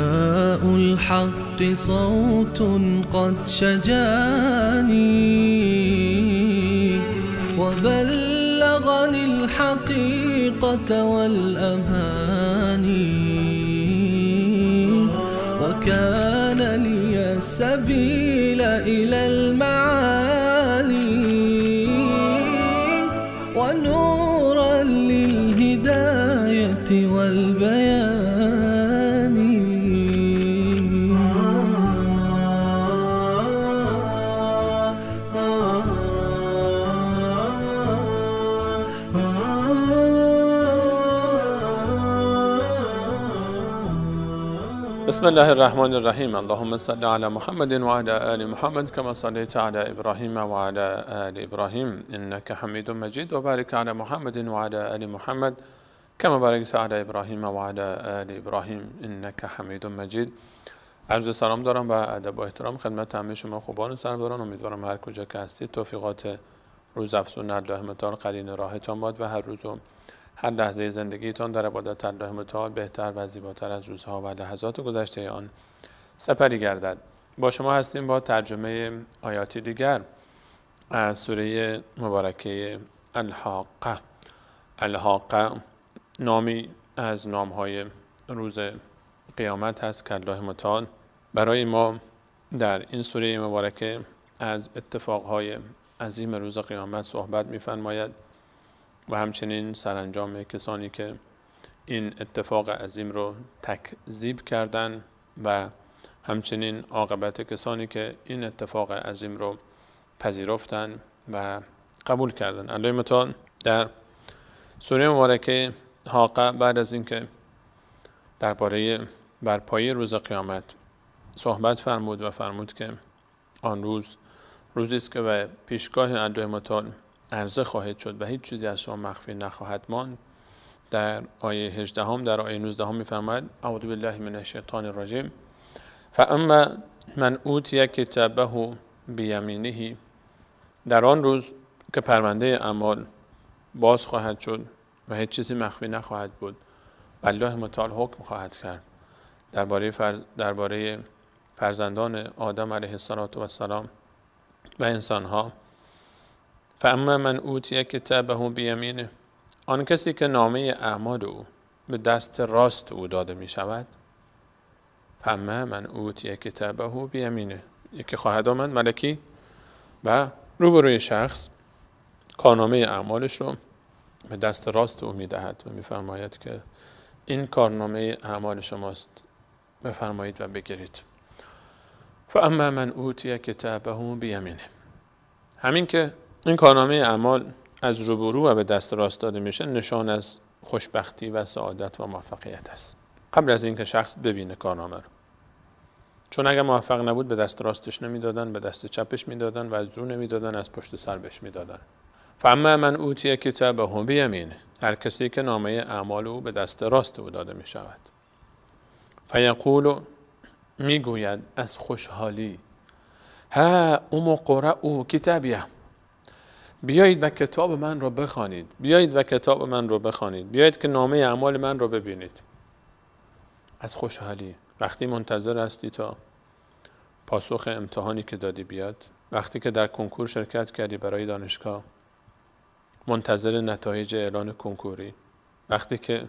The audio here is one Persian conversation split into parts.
نداء الحق صوت قد شجاني وبلغني الحقيقة والأماني وكان لي السبيل إلى المعالي ونورا للهداية والبيان. بسم الله الرحمن الرحیم. اللهم صل علی محمد و علی آل محمد کما صلیت علی ابراهیم و علی آل ابراهیم انک حمید مجید و بارک علی محمد و علی آل محمد کما بارکت علی ابراهیم و علی آل ابراهیم انک حمید مجید. عرض سلام دارم و ادب و احترام خدمت همه شما خوبان سروران. امیدوارم هر کجا که هستید توفیقات روزافزون الله متعال قرین راهتان باد و هر روز و هر لحظه زندگیتان در عبادت الله متعال بهتر و زیباتر از روزها و لحظات گذشته آن سپری گردد. با شما هستیم با ترجمه آیاتی دیگر از سوره مبارکه الحاقه. الحاقه نامی از نامهای روز قیامت هست که الله متعال برای ما در این سوره مبارکه از اتفاقهای عظیم روز قیامت صحبت می‌فرماید و همچنین سرانجام کسانی که این اتفاق عظیم رو تکذیب کردن و همچنین عاقبت کسانی که این اتفاق عظیم رو پذیرفتن و قبول کردن. الله متعال در سوره مبارکه حاقه بعد از اینکه درباره برپایی روز قیامت صحبت فرمود و فرمود که آن روز روزی است که به پیشگاه الله متعال عرضه خواهد شد و هیچ چیزی از شما مخفی نخواهد ماند، در آیه 18 در آیه 19 می‌فرماید اعوذ بالله من الشیطان الرجیم فاما من اوتی کتابه بیمینه، در آن روز که پرونده اعمال باز خواهد شد و هیچ چیزی مخفی نخواهد بود و الله متعال حکم خواهد کرد درباره فرزندان آدم علیه السلام و انسانها. فاما من اوتی کتابه بیمینه، آن کسی که نامه اعمال او به دست راست او داده می شود. فاما من اوتی کتابه بیمینه، یکی خواهد آمد ملکی و روبروی شخص کارنامه اعمالش رو به دست راست او می دهد و می فرماید که این کارنامه اعمال شماست، بفرمایید و بگیرید. فاما من اوتی کتابه بیمینه، همین که این کارنامه اعمال از روبرو و به دست راست داده میشه نشان از خوشبختی و سعادت و موفقیت است قبل از اینکه شخص ببینه کارنامه رو. چون اگر موفق نبود به دست راستش نمیدادن، به دست چپش میدادن و از رو نمیدادن، از پشت سر بهش میدادن. فاما من اوتی کتابه بیمینه، هر کسی که نامه اعمال او به دست راست او داده می شود. فیقول، میگوید از خوشحالی، ها اقرؤوا کتابیه، بیایید و کتاب من را بخوانید، بیایید و کتاب من را بخوانید، بیایید که نامه اعمال من را ببینید. از خوشحالی، وقتی منتظر هستی تا پاسخ امتحانی که دادی بیاد، وقتی که در کنکور شرکت کردی برای دانشگاه منتظر نتایج اعلان کنکوری، وقتی که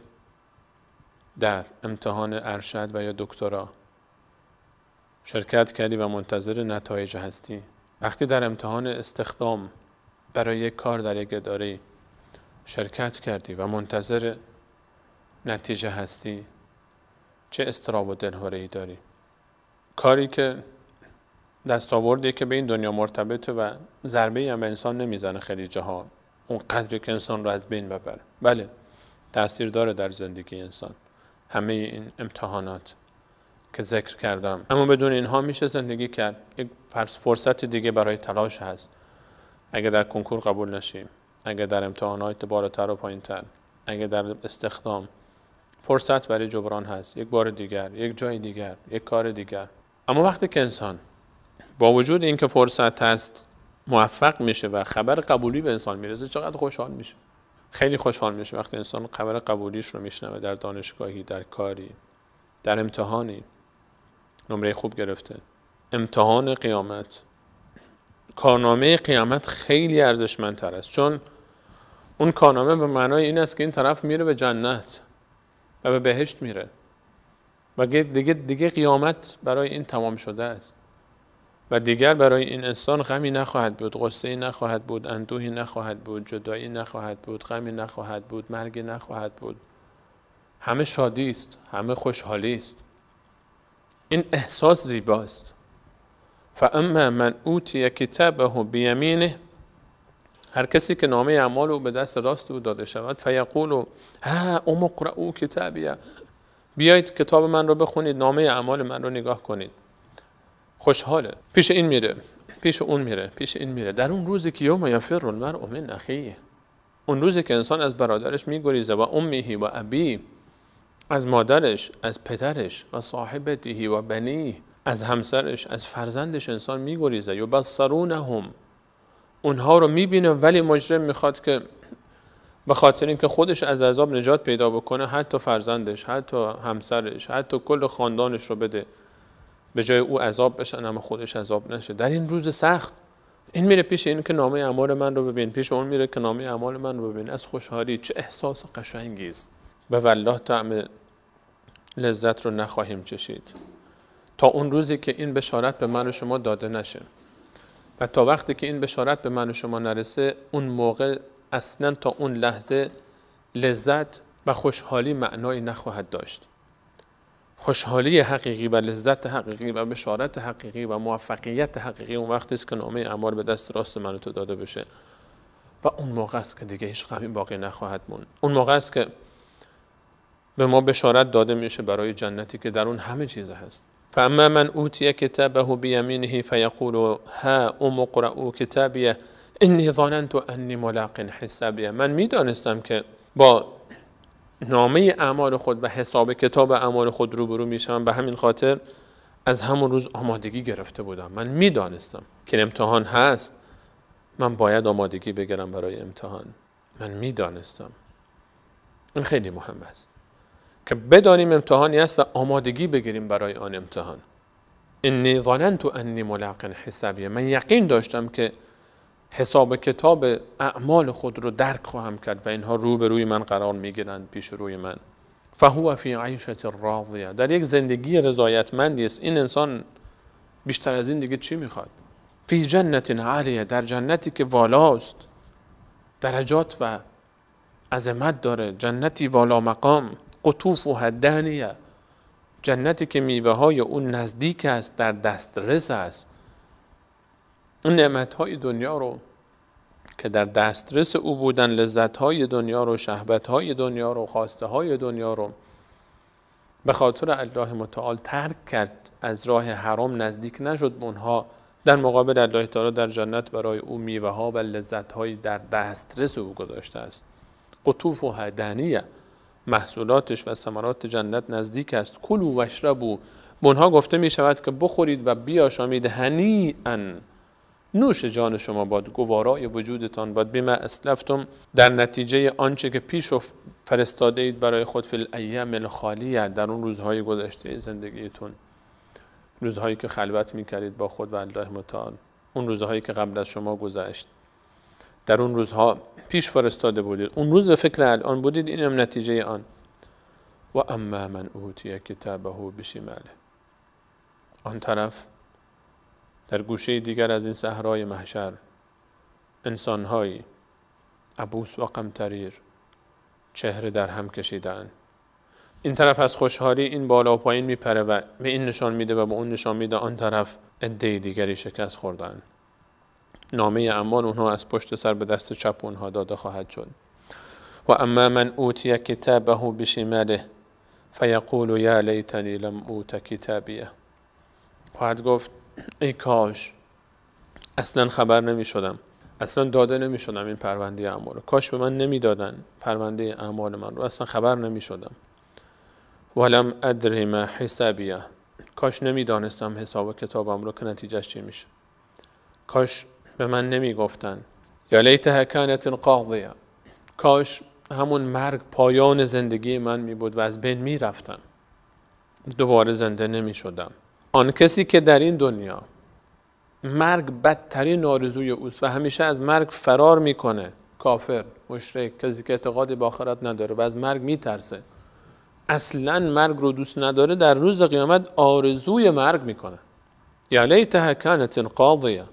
در امتحان ارشد و یا دکترا شرکت کردی و منتظر نتایج هستی، وقتی در امتحان استخدام برای یک کار در یک اداره شرکت کردی و منتظر نتیجه هستی، چه اضطراب و دلهره‌ای داری؟ کاری که دستاوردی که به این دنیا مرتبطه و ضربه‌ای هم به انسان نمیزنه خیلی جاها، اون قدری که انسان رو از بین ببره. بله، تأثیر داره در زندگی انسان همه این امتحانات که ذکر کردم، اما بدون اینها میشه زندگی کرد. یک فرصت دیگه برای تلاش هست. اگه در کنکور قبول نشیم، اگه در امتحانات بالاتر و پایین‌تر، اگه در استخدام، فرصت برای جبران هست، یک بار دیگر، یک جای دیگر، یک کار دیگر. اما وقتی که انسان با وجود اینکه فرصت هست موفق میشه و خبر قبولی به انسان میرسه، چقدر خوشحال میشه. خیلی خوشحال میشه وقتی انسان خبر قبولیش رو میشنوه، در دانشگاهی، در کاری، در امتحانی. نمره خوب گرفته. امتحان قیامت، کارنامه قیامت خیلی ارزشمندتر است، چون اون کارنامه به معنای این است که این طرف میره به جنت و به بهشت میره و دیگه قیامت برای این تمام شده است و دیگر برای این انسان غمی نخواهد بود، غصه‌ای نخواهد بود، اندوهی نخواهد بود، جدایی نخواهد بود، غمی نخواهد بود، مرگی نخواهد بود. همه شادی است، همه خوشحالی است. این احساس زیباست. فاما من اوتی کتابه بیمینه، هر کسی که نامه اعمال او به دست راست او داده شود، فیقول ها اقرؤوا کتابیه، بیایید کتاب من رو بخونید، نامه اعمال من رو نگاه کنید. خوشحاله، پیش این میره، پیش اون میره، پیش این میره. در اون روزی که یوم یفر المرء من اخیه، اون روزی که انسان از برادرش میگریزه، و امیه و ابی، از مادرش، از پدرش، و صاحبته و بنیه، از همسرش، از فرزندش انسان میگریزه. یبصرونهم، اونها رو میبینه، ولی مجرم میخواد که به خاطر اینکه خودش از عذاب نجات پیدا بکنه، حتی فرزندش، حتی همسرش، حتی کل خاندانش رو بده، به جای او عذاب بشن اما خودش عذاب نشه. در این روز سخت این میره پیش این که نامه اعمال من رو ببین، پیش اون میره که نامه اعمال من رو ببین. از خوشحالی چه احساس قشنگی است. به والله طعم لذت رو نخواهیم چشید تا اون روزی که این بشارت به من و شما داده نشه، و تا وقتی که این بشارت به من و شما نرسه، اون موقع اصلا تا اون لحظه لذت و خوشحالی معنایی نخواهد داشت. خوشحالی حقیقی و لذت حقیقی و بشارت حقیقی و موفقیت حقیقی اون وقتی است که نامه اعمال به دست راست من و تو داده بشه، و اون موقع است که دیگه هیچ غمی باقی نخواهد موند. اون موقع است که به ما بشارت داده میشه برای جنتی که در اون همه چیز هست. فاما من اوتی کتابه بیمینه فیقول ها اقرؤوا کتابیه انی ظننت انی ملاق حسابیه. من میدانستم که با نامه اعمال خود و حساب کتاب اعمال خود روبرو میشم، به همین خاطر از همون روز آمادگی گرفته بودم. من میدانستم که امتحان هست، من باید آمادگی بگیرم برای امتحان. من میدانستم. این خیلی مهم است که بدانیم امتحانی است و آمادگی بگیریم برای آن امتحان. انی ظننت انی ملاق حسابیه، من یقین داشتم که حساب کتاب اعمال خود رو درک خواهم کرد و اینها روبروی من قرار میگیرند، پیش روی من. فهو فی عیشة راضیه، در یک زندگی رضایتمندی است. این انسان بیشتر از این دیگه چی میخواد؟ فی جنت عالیه، در جنتی که والاست، درجات و عظمت داره، جنتی والا مقام، قطوفها دانیه، جنتی که میوه های اون نزدیک است، در دسترس است. اون نعمت های دنیا رو که در دسترس او بودن، لذت های دنیا رو، شهوت های دنیا رو، خواسته های دنیا رو، به خاطر الله متعال ترک کرد، از راه حرام نزدیک نشد به اونها. در مقابل الله تعالی در جنت برای او میوه ها و لذت های در دسترس او گذاشته است. قطوفها دانیه، محصولاتش و ثمرات جنت نزدیک است. کلوا واشربوا، به اونها گفته می شود که بخورید و بیاشامید. هنیئا، نوش جان شما باد، گوارای وجودتان باد. بما اسلفتم، در نتیجه آنچه که پیش فرستاده اید برای خود، فی الایام الخالیه، در اون روزهای گذشته زندگیتون، روزهایی که خلوت میکردید با خود و الله متعال، اون روزهایی که قبل از شما گذشت، در اون روزها پیش فرستاده بودید، اون روز به فکر الان بودید، این هم نتیجه آن. و اما من اوتی کتابه بشماله، آن طرف در گوشه دیگر از این صحرای محشر انسان‌های عبوس و قمطریر، چهره در هم کشیدن. این طرف از خوشحالی این بالا و پایین میپره و به این نشان میده و به اون نشان میده. آن طرف عده دیگری شکست خوردن. نامه اعمال اونها از پشت سر به دست چپ اونها داده خواهد شد. و اما من اوتی کتابه بشماله فیقول یا لیتنی لم اوت کتابیه، خواهد گفت ای کاش اصلا خبر نمی شدم، اصلا داده نمی شدم این پرونده اعمال، کاش به من نمی دادن پرونده اعمال من رو، اصلا خبر نمی شدم. ولم ادری ما حسابیه، کاش نمی دانستم حساب کتابم رو که نتیجهش چی میشه، کاش به من نمی گفتن. یا لیتها کانت القاضیه، کاش همون مرگ پایان زندگی من می بود و از بین می رفتم، دوباره زنده نمی شدم. آن کسی که در این دنیا مرگ بدترین آرزوی اوست و همیشه از مرگ فرار میکنه، کافر، مشرک، کسی که اعتقادی به آخرت نداره و از مرگ میترسه، اصلا مرگ رو دوست نداره، در روز قیامت آرزوی مرگ میکنه. یا لیتها کانت القاضیه،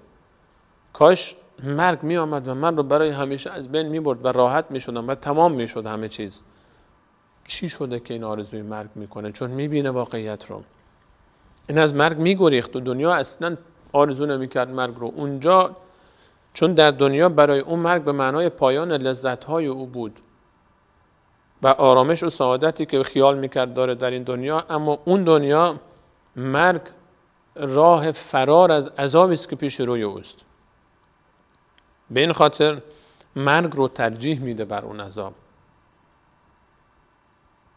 کاش مرگ می آمد و من رو برای همیشه از بین می برد و راحت می شدم و تمام می شد همه چیز. چی شده که این آرزوی مرگ میکنه؟ چون می بینه واقعیت رو. این از مرگ می گریخت و دنیا اصلا آرزو نمی کرد مرگ رو. اونجا چون در دنیا برای اون مرگ به معنای پایان لذت‌های او بود و آرامش و سعادتی که خیال میکرد داره در این دنیا، اما اون دنیا مرگ راه فرار از عذابی است که پیش روی اوست. به این خاطر مرگ رو ترجیح میده بر اون عذاب.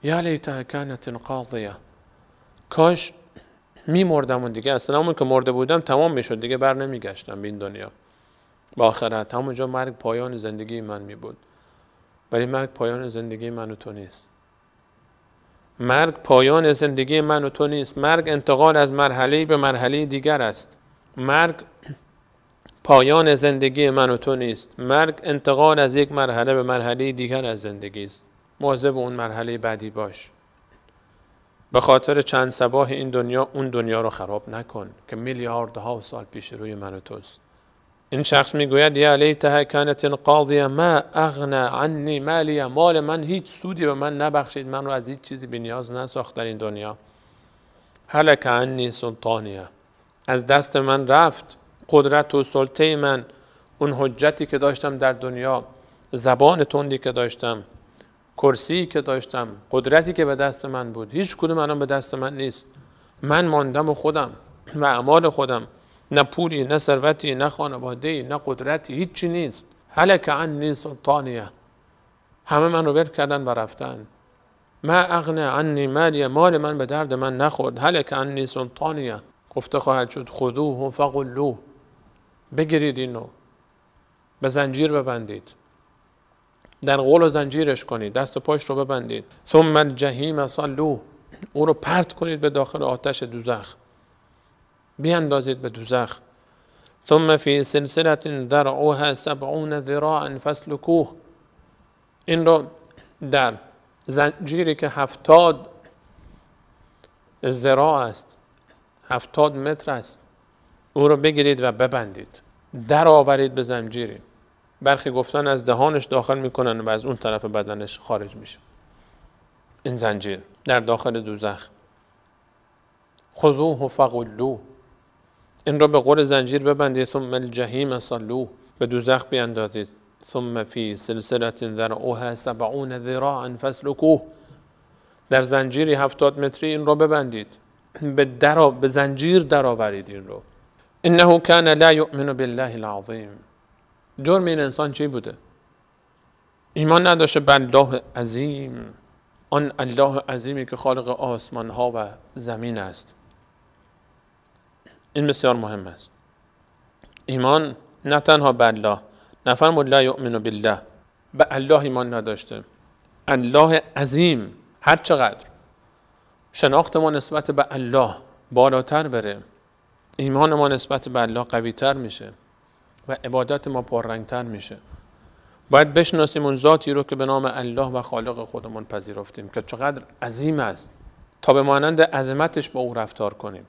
یا لیتها کانت القاضیه، کاش میمردم و دیگه اصلا همون که مرده بودم تمام میشد، دیگه بر نمیگشتم به این دنیا با آخرت. همونجا مرگ پایان زندگی من می بود، ولی مرگ پایان زندگی من و تو نیست. مرگ پایان زندگی من و تو نیست. مرگ انتقال از مرحله به مرحله دیگر است. مرگ پایان زندگی من و تو نیست. مرگ انتقال از یک مرحله به مرحله دیگر از زندگی است. مواظب اون مرحله بعدی باش. به خاطر چند صباح این دنیا اون دنیا رو خراب نکن که میلیاردها سال پیش روی من و توست. این شخص میگوید یا لیتها کانت القاضیه ما اغنى عنی مالیه، مال من هیچ سودی به من نبخشید، من رو از هیچ چیزی بی‌نیاز نساخت در این دنیا. هلک عنی سلطانیه، از دست من رفت قدرت و سلطه من، اون حجتی که داشتم در دنیا، زبان تندی که داشتم، کرسی که داشتم، قدرتی که به دست من بود، هیچ کدوم الان به دست من نیست. من ماندم و خودم و اعمال خودم، نه پولی، نه ثروتی، نه خانواده‌ای، نه قدرتی، هیچی نیست. هلک عنی سلطانیه، همه من رو ول کردن و رفتن. ما اغنى عنی مالیه، مال من به درد من نخورد. هلک عنی سلطانیه، گفته خواهد شد خذوه فغلوه، بگیرید اینو به زنجیر ببندید، در غل و زنجیرش کنید، دست پاش رو ببندید. ثم الجحیم صلوه، او رو پرت کنید به داخل آتش دوزخ، بیاندازید به دوزخ. ثم فی سلسله ذرعها 70 ذراعا فاسلکوه، این رو در زنجیری که 70 ذراع است، 70 متر است، او رو بگیرید و ببندید، در آورید به زنجیری. برخی گفتن از دهانش داخل میکنن و از اون طرف بدنش خارج میشه. این زنجیر در داخل دوزخ. خذوه فغلوه، این را به غل زنجیر ببندید. ثم الجحیم صلوه، به دوزخ بیاندازید. ثم فی سلسله ذرعها 70 ذراعا فاسلکوه، در زنجیری 70 متری این را ببندید، به زنجیر در آورید این رو. انه کان لا یؤمن بالله العظیم، جرم این انسان چی بوده؟ ایمان نداشته به الله عظیم، آن الله عظیمی که خالق آسمان ها و زمین است. این بسیار مهم است. ایمان نه تنها به الله، نفرمود لا یؤمن بالله، به الله ایمان نداشته. الله عظیم، هر چقدر شناخت ما نسبت به الله بالاتر بره، ایمان ما نسبت به الله قوی تر میشه و عبادت ما پررنگتر میشه. باید بشناسیم اون ذاتی رو که به نام الله و خالق خودمون پذیرفتیم که چقدر عظیم است، تا به مانند عظمتش با او رفتار کنیم،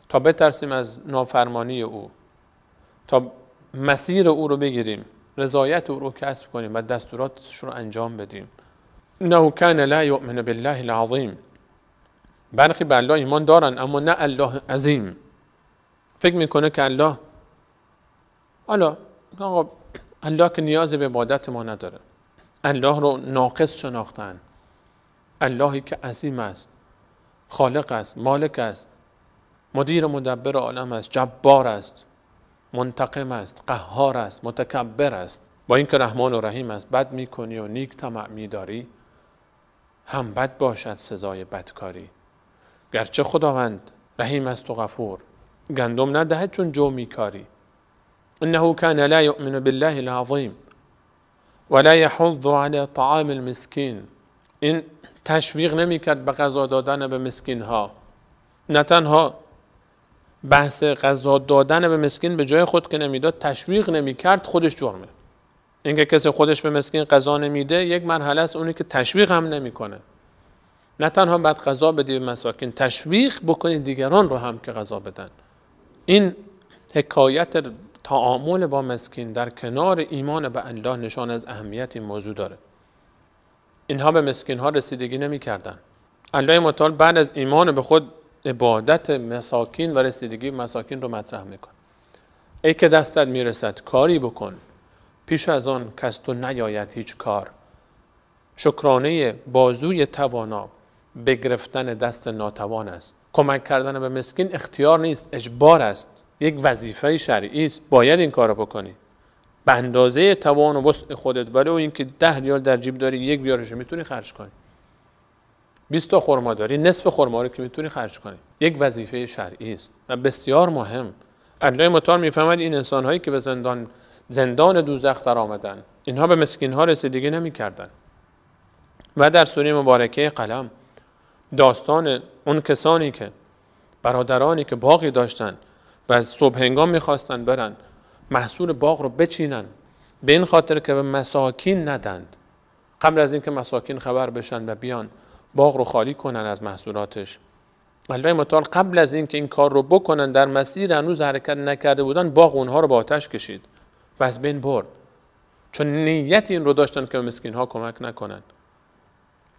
تا بترسیم از نافرمانی او، تا مسیر او رو بگیریم، رضایت او رو کسب کنیم و دستوراتش رو انجام بدیم. انه کان لا یؤمن بالله العظیم، برخی به الله ایمان دارن اما نه الله عظیم. فکر میکنه که الله که نیاز به عبادت ما نداره. الله رو ناقص شناختن. اللهی که عظیم است، خالق است، مالک است، مدیر مدبر عالم است، جبار است، منتقم است، قهار است، متکبر است. با اینکه رحمان و رحیم است، بد میکنی و نیک طمع میداری، هم بد باشد سزای بدکاری. گرچه خداوند رحیم است و غفور، گندم ندهد چون جو میکاری. انه کان لا یؤمن بالله العظیم ولا یحض علی طعام المسکین، این تشویق نمیکرد به غذا دادن به مسکین ها. نه تنها بحث غذا دادن به مسکین به جای خود که نمیداد تشویق نمیکرد، خودش جرمه. اینکه کسی خودش به مسکین غذا نمیده یک مرحله است، اونی که تشویق هم نمیکنه. نه تنها بعد غذا بدی به مساکین، تشویق بکنید دیگران رو هم که غذا بدن. این حکایت تعامل با مسکین در کنار ایمان به الله نشان از اهمیت این موضوع داره. اینها به مسکین ها رسیدگی نمی کردن. الله متعال بعد از ایمان به خود عبادت مساکین و رسیدگی مساکین رو مطرح میکن. ای که دستت میرسد کاری بکن، پیش از آن کس تو نیاید هیچ کار. شکرانه بازوی توانا بگرفتن دست ناتوان است. کمک کردن به مسکین اختیار نیست، اجبار است. یک وظیفه شرعی است، باید این کارو بکنی به اندازه توان و وسع خودت. ولی اینکه 10 ریال در جیب داری، 1 ریالش میتونی خرج کنی. 20 تا خرما داری، نصف خرما رو که میتونی خرج کنی. یک وظیفه شرعی است و بسیار مهم. الله متعال میفهمد این انسان هایی که به زندان دوزخ در آمدن، اینها به مسکین ها رسیدگی نمیکردن. و در سوره مبارکه قلم داستان اون کسانی که برادرانی که باغی داشتن و صبح هنگام میخواستن برن محصول باغ رو بچینن به این خاطر که به مساکین ندند، قبل از اینکه مساکین خبر بشن و بیان باغ رو خالی کنن از محصولاتش. الله متعال قبل از اینکه این کار رو بکنن در مسیر هنوز حرکت نکرده بودن، باغ اونها رو با آتش کشید و از بین برد. چون نیت این رو داشتن که به مسکین ها کمک نکنن.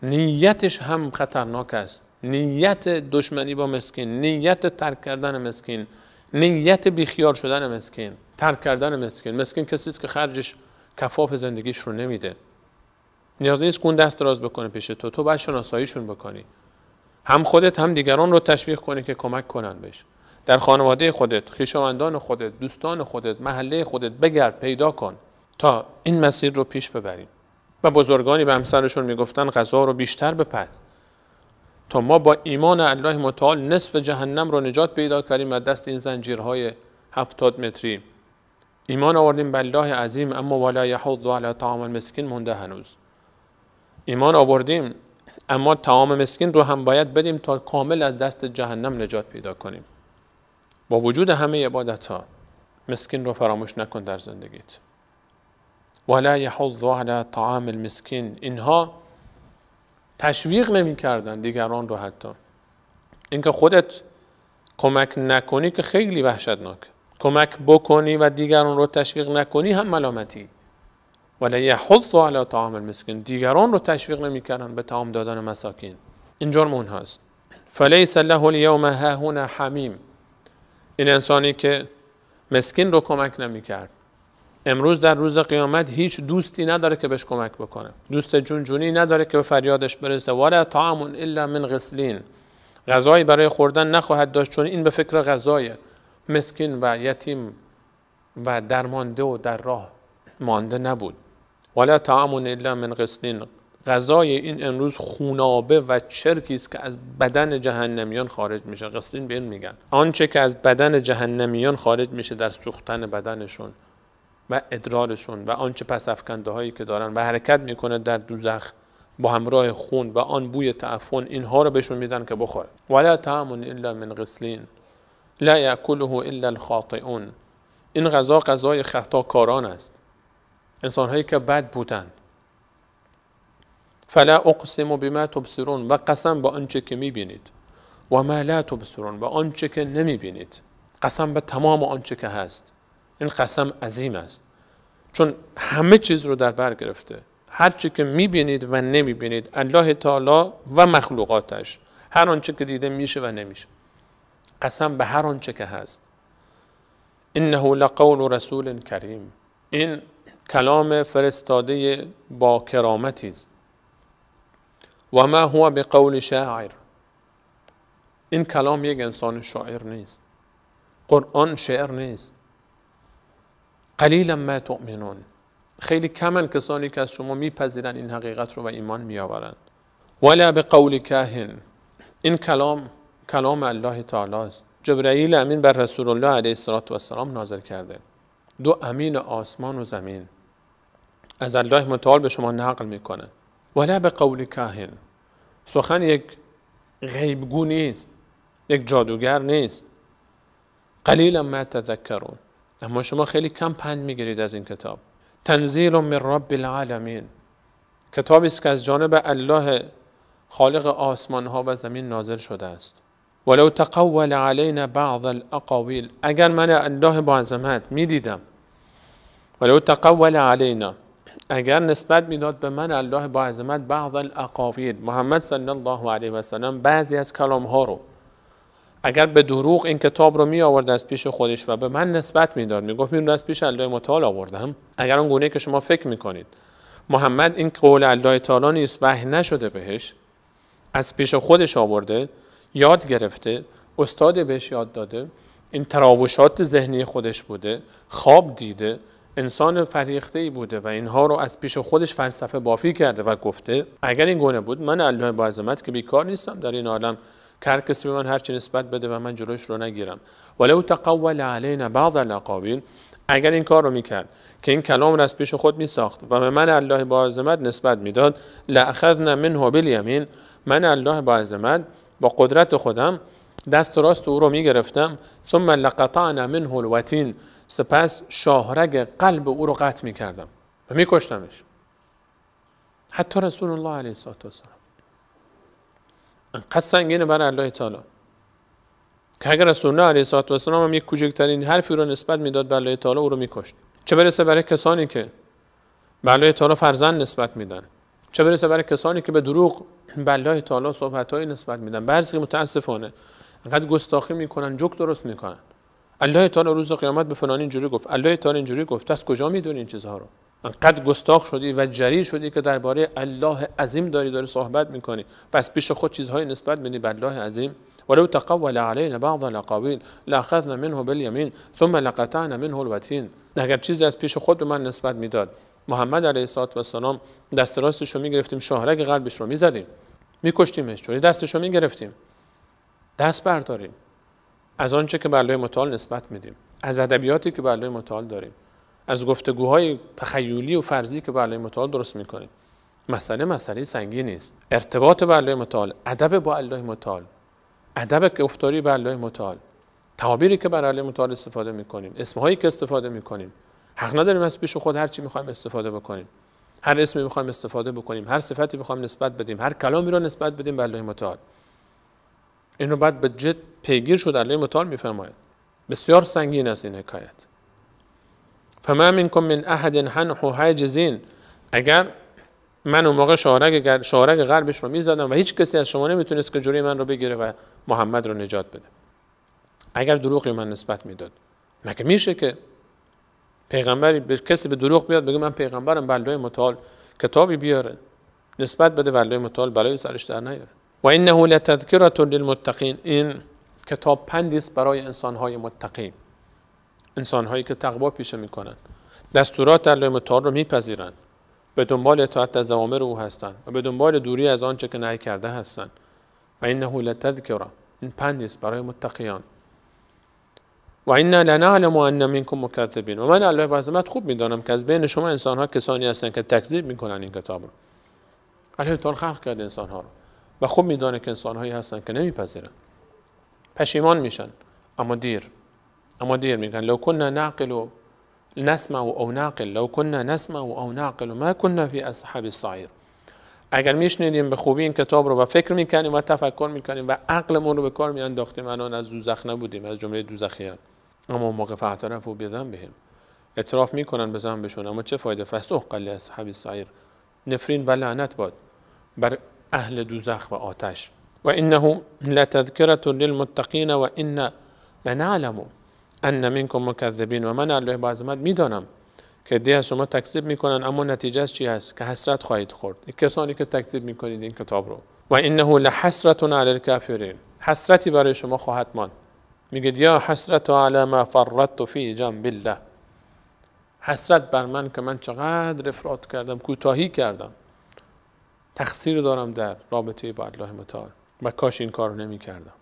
نیتش هم خطرناک است. نیت دشمنی با مسکین، نیت ترک کردن مسکین، نیت بیخیال شدن مسکین، ترک کردن مسکین. مسکین کسی است که خرجش کفاف زندگیش رو نمیده. نیاز نیست کون دست دراز بکنه پیش تو باید شناساییشون بکنی. هم خودت هم دیگران رو تشویق کنی که کمک کنن بهش. در خانواده خودت، خویشاوندان خودت، دوستان خودت، محله خودت بگرد، پیدا کن تا این مسیر رو پیش ببریم. و بزرگانی به همسرشون میگفتن غذا رو بیشتر بپز تا ما با ایمان الله متعال نصف جهنم رو نجات پیدا کردیم از دست این زنجیرهای 70 متری. ایمان آوردیم بالله عظیم، اما ولا یحض علی طعام المسکین مونده هنوز. ایمان آوردیم اما طعام مسکین رو هم باید بدیم تا کامل از دست جهنم نجات پیدا کنیم. با وجود همه عبادت ها مسکین رو فراموش نکن در زندگیت. ولا یحض علی طعام المسکین، اینها تشویق نمی کردن دیگران رو. حتی اینکه خودت کمک نکنی که خیلی وحشتناک، کمک بکنی و دیگران رو تشویق نکنی هم ملامتی. ولا یحض علی طعام المسکین، دیگران رو تشویق نمی کردن به طعام دادن مساکین. این جرم اونهاست. فلیس له الیوم هاهنا حمیم، این انسانی که مسکین رو کمک نمی کرد امروز در روز قیامت هیچ دوستی نداره که بهش کمک بکنه، دوست جونجونی نداره که به فریادش برسه. ولا طعام الا من غسلین، غذایی برای خوردن نخواهد داشت چون این به فکر غذای مسکین و یتیم و درمانده و در راه مانده نبود. ولا طعام الا من غسلین، غذای این امروز خونابه و چرکی است که از بدن جهنمیان خارج میشه. غسلین به این میگن آنچه که از بدن جهنمیان خارج میشه در سوختن بدنشون و ادرارشون و آنچه پس افکنده هایی که دارن و حرکت میکنه در دوزخ با همراه خون و آن بوی تعفن، اینها رو بهشون میدن که بخوره. ولا طعام الا من غسلین لا یاکله الا الخاطئون، این غذا غذای خطاکاران است، انسان هایی که بد بودن. فلا اقسم بما تبصرون، و قسم با آنچه که میبینید، و ما لا تبصرون، و آنچه که نمیبینید. قسم به تمام آنچه که هست. این قسم عظیم است چون همه چیز رو در بر گرفته. هر چی که میبینید و نمیبینید، الله تعالی و مخلوقاتش، هر آنچه که دیده میشه و نمیشه. قسم به هر آنچه که هست. انه لقول رسول کریم، این کلام فرستاده با کرامتی است. و ما هو بقول شاعر، این کلام یک انسان شاعر نیست. قرآن شعر نیست. قلیلا ما تؤمنون، خیلی کمن کسانی که از شما میپذیرن این حقیقت رو و ایمان میآورند. ولا بقول کاهن، این کلام الله تعالی است. جبرائیل امین بر رسول الله علیه السلام نازل کرده. دو امین آسمان و زمین از الله متعال به شما نقل میکنه. ولا بقول کاهن، سخن یک غیبگو نیست، یک جادوگر نیست. قلیلا ما تذکرون. اما شما خیلی کم پند میگیرید از این کتاب. تنزیل من رب العالمین، کتابی است که از جانب الله خالق آسمان ها و زمین نازل شده است. ولو تقول علینا بعض الاقاویل، اگر من الله با عظمت میدیدم، ولو تقول علینا، اگر نسبت میداد به من الله با عظمت بعض الاقاویل، محمد صلی الله علیه و سلم بعضی از کلام ها رو، اگر به دروغ این کتاب رو می آورد از پیش خودش و به من نسبت میداد، میگفت این رو از پیش الله متعال آوردم، اگر اون گونه که شما فکر میکنید محمد این قول الله تعالی نیست، وحی نشده بهش، از پیش خودش آورده، یاد گرفته، استاد بهش یاد داده، این تراوشات ذهنی خودش بوده، خواب دیده، انسان فریخته‌ای بوده و اینها رو از پیش خودش فلسفه بافی کرده و گفته، اگر این گونه بود من الله با عظمت که بیکار نیستم در این عالم که هر کسی به من هرچی نسبت بده و من جلوش رو نگیرم. ولو تقول علینا بعض الاقاویل، اگر این کار رو میکرد که این کلام رو از پیش خود میساخت و به من الله با عظمت نسبت میداد، لاخذنا منه بالیمین، من الله با عظمت با قدرت خودم دست راست او رو میگرفتم، ثم لقطعنا منه الوتین، سپس شاهرگ قلب او رو قطع میکردم و میکشتمش. حتی رسول الله علیه الصلاه و السلام انقدر سنگینه برای الله تعالی که اگر رسول الله علیه الصلاه و السلام هم یک کوچکترین حرفی رو نسبت میداد به الله تعالی او رو میکشت، چه برسه برای کسانی که به الله تعالی فرزند نسبت میدن، چه برسه برای کسانی که به دروغ به الله تعالی صحبت‌های نسبت میدن. بعضی متاسفانه انقدر گستاخی میکنن، جوک درست میکنن. الله تعالی روز قیامت به فلان اینجوری گفت، الله تعالی اینجوری گفت، از کجا میدونی این چیزها رو؟ انقدر گستاخ شدی و جری شدی که درباره الله عظیم داری صحبت میکنی، پس پیش خود چیزهای نسبت میدی به الله عظیم. ولو تقول علینا بعض الاقاویل لاخذنا منه بالیمین ثم لقطعنا منه الوتین، اگر چیزی از پیش خود به من نسبت میداد، محمد علیه السلام دست راستش رو میگرفتیم، شاهرگ قلبش رو میزدیم، میکشتیمش، چوری دستش رو میگرفتیم، دست برداریم از آنچه که به الله متعال نسبت میدیم، از ادبیاتی که به الله متعال داریم، از گفتگوهای تخیلی و فرضی که به الله متعال درست میکنیم. مسئله سنگینی است. ارتباط با الله متعال، ادب با الله متعال، ادب گفتاری با الله متعال، تعابیری که برای الله متعال استفاده میکنیم، اسمهایی که استفاده میکنیم، حق نداریم از پیش خود هر چی میخوایم استفاده بکنیم، هر اسمی میخوایم استفاده بکنیم، هر صفتی میخوایم نسبت بدیم، هر کلامی رو نسبت بدیم به الله متعال. اینو بعد به جد پیگیر شد الله متعال میفرماید. بسیار سنگین است این حکایت. فما منکم من احد عنه حاجزین، اگر من اون موقع شاهرگ غربش رو میزدم و هیچ کسی از شما نمیتونست که جلوی من رو بگیره و محمد رو نجات بده، اگر دروغی من نسبت میداد. مگه میشه که پیغمبری به کسی به دروغ بیاد بگه من پیغمبرم، به الله متعال کتابی بیاره نسبت بده، به الله متعال بلای سرش در نیاره. و انه لتذکرة للمتقین، این کتاب پندی است برای انسان‌های متقی، انسان‌هایی که تقوا پیشه میکنند، دستورات الله متعال رو میپذیرند، به دنبال اطاعت از اوامر او هستند و به دنبال دوری از آنچه که نهی کرده هستند. و انه لتذکرة، این پندی است برای متقیان. و انا لنعلم ان منکم مکذبین، و من الله با عظمت خوب میدانم که از بین شما انسان‌ها کسانی هستند که تکذیب میکنن این کتاب رو. الله تعالی خلق کرده انسان‌ها رو و خوب میدانه که انسان‌هایی هستند که نمیپذیرن، پشیمان میشن، اما دیر میگن لو كنا نعقل نسمع او نعقل، لو كنا نسمع او نعقل ما كنا في اصحاب السعیر. اگر میشنیدیم به خوبی این کتاب رو و فکر میکنیم و تفکر میکنیم و عقلمون رو به کار میانداختیم، الان از دوزخ نبودیم، از جمله دوزخیان. اما موقع فاعترفوا بذنبهم، اعتراف میکنن به ذنبشون، اما چه فایده؟ فسحقا لاصحاب السعیر، نفرین و لعنت باد بر اهل دوزخ و آتش. و انه لتذکرة للمتقین و انا لنعلم ان منکم مکذبین، و من الله با عظمت میدانم که دی از شما تکذیب میکنن، اما نتیجهش چی هست؟ که حسرت خواهید خورد، کسانی که تکذیب میکنید این کتاب رو. و انه لحسرة علی الکافرین، حسرتی برای شما خواهد ماند. میگه یا حسرت علی ما فرطت فی جنب الله، حسرت بر من که من چقدر افراط کردم، کوتاهی کردم، تقصیر دارم در رابطه با الله متعال و کاش این کار نمی کردم.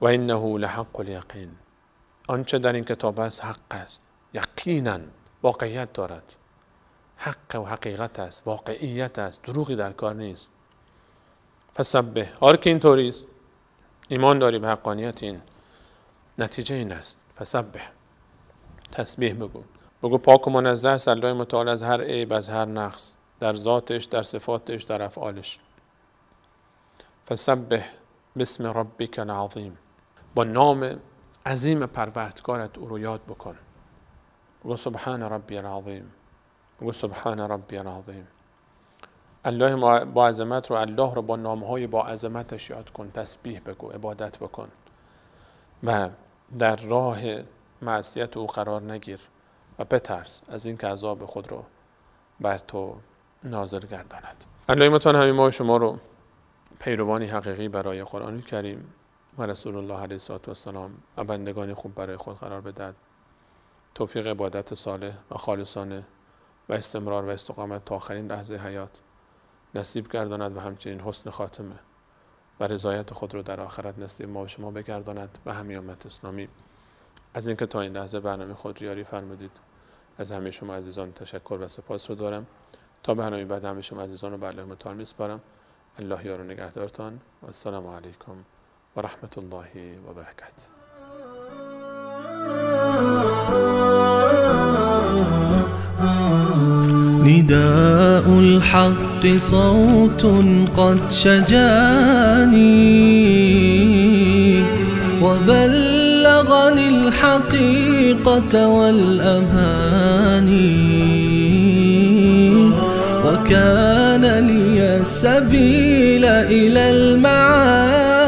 و انه لحق الیقین، آنچه در این کتاب است حق است، یقینا واقعیت دارد، حق و حقیقت است، واقعیت است، دروغی در کار نیست. فسبح، هر که اینطوری است، ایمان داری به حقانیت این، نتیجه این است. فسبح، تسبیح بگو پاک و منزه است الله متعال از هر عیب، از هر نقص، در ذاتش، در صفاتش، در افعالش. فسبح باسم ربک العظیم، با نام عظیم پروردگارت او رو یاد بکن. بگو سبحان ربی العظیم، بگو سبحان ربی العظیم. الله با عظمت رو، الله رو با نامهای با عظمتش یاد کن، تسبیح بگو، عبادت بکن و در راه معصیت او قرار نگیر و بترس از این که عذاب خود رو بر تو نازل گرداند. الله متعال همین ما شما رو پیروانی حقیقی برای قرآن کریم و رسول الله علیه السلام و بندگانی خوب برای خود قرار بدهد. توفیق عبادت صالح و خالصانه و استمرار و استقامت تا آخرین لحظه حیات نصیب گرداند و همچنین حسن خاتمه و رضایت خود رو در آخرت نصیب ما و شما بگرداند و همه امت اسلامی. از اینکه تا این لحظه برنامه خود یاری فرمودید از همه شما عزیزان تشکر و سپاس رو دارم. تا برنامه بعد همه شما عزیزان رو به الله متعال میسپارم. الله یار و نگهدارتان و السلام علیکم و رحمت الله و برکاته. نداء الحق صوت قد شجاني وبلغني الحقيقة والأماني وكان لي السبيل إلى المعاني